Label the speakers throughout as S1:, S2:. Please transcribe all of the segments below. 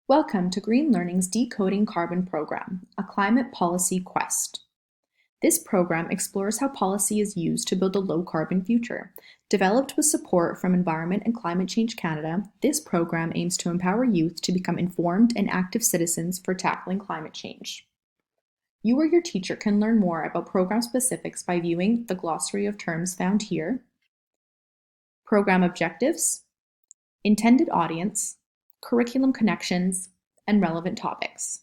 S1: Welcome to Green Learning's Decoding Carbon program, a climate policy quest. This program explores how policy is used to build a low-carbon future. Developed with support from Environment and Climate Change Canada, this program aims to empower youth to become informed and active citizens for tackling climate change. You or your teacher can learn more about program specifics by viewing the glossary of terms found here, program objectives, intended audience, curriculum connections, and relevant topics.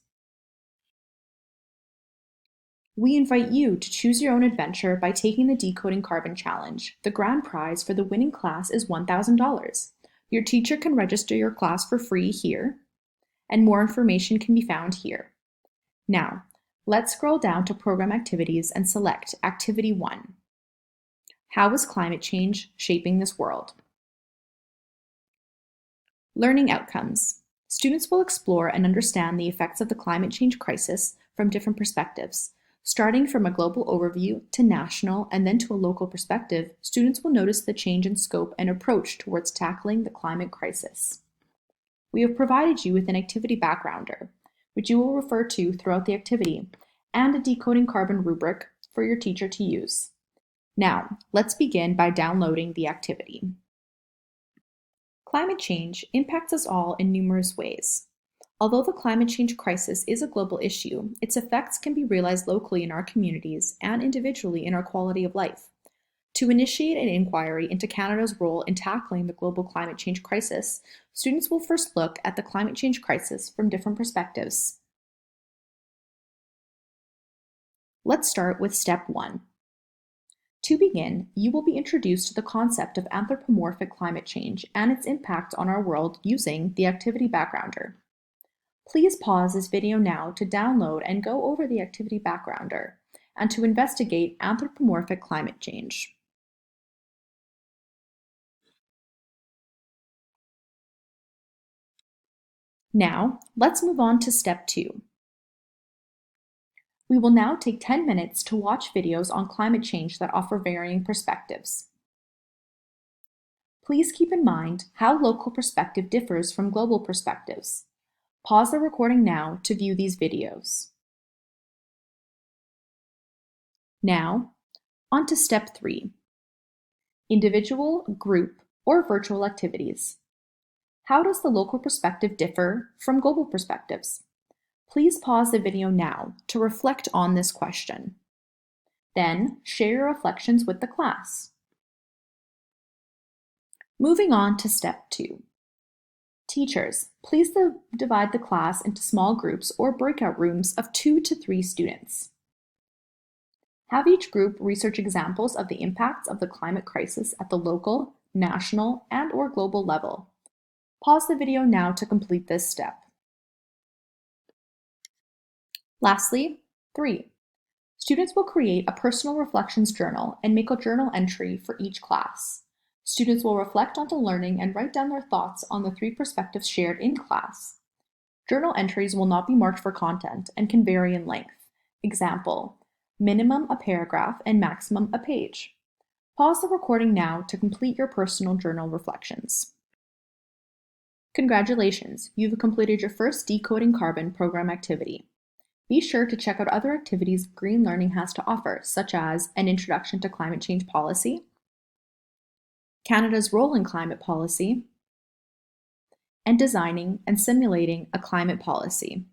S1: We invite you to choose your own adventure by taking the Decoding Carbon Challenge. The grand prize for the winning class is $1,000. Your teacher can register your class for free here, and more information can be found here. Now, let's scroll down to Program Activities and select Activity 1. How is climate change shaping this world? Learning outcomes. Students will explore and understand the effects of the climate change crisis from different perspectives. Starting from a global overview to national and then to a local perspective, students will notice the change in scope and approach towards tackling the climate crisis. We have provided you with an activity backgrounder, which you will refer to throughout the activity, and a Decoding Carbon rubric for your teacher to use. Now, let's begin by downloading the activity. Climate change impacts us all in numerous ways. Although the climate change crisis is a global issue, its effects can be realized locally in our communities and individually in our quality of life. To initiate an inquiry into Canada's role in tackling the global climate change crisis, students will first look at the climate change crisis from different perspectives. Let's start with Step 1. To begin, you will be introduced to the concept of anthropomorphic climate change and its impact on our world using the activity backgrounder. Please pause this video now to download and go over the activity backgrounder and to investigate anthropomorphic climate change. Now, let's move on to Step 2. We will now take 10 minutes to watch videos on climate change that offer varying perspectives. Please keep in mind how local perspective differs from global perspectives. Pause the recording now to view these videos. Now, on to Step 3. Individual, group, or virtual activities. How does the local perspective differ from global perspectives? Please pause the video now to reflect on this question. Then, share your reflections with the class. Moving on to Step 2. Teachers, please divide the class into small groups or breakout rooms of 2 to 3 students. Have each group research examples of the impacts of the climate crisis at the local, national, and/or global level. Pause the video now to complete this step. Lastly, 3. Students will create a personal reflections journal and make a journal entry for each class. Students will reflect on the learning and write down their thoughts on the 3 perspectives shared in class. Journal entries will not be marked for content and can vary in length. Example, minimum a paragraph and maximum a page. Pause the recording now to complete your personal journal reflections. Congratulations, you've completed your first Decoding Carbon program activity. Be sure to check out other activities Green Learning has to offer, such as an introduction to climate change policy, Canada's role in climate policy, and designing and simulating a climate policy.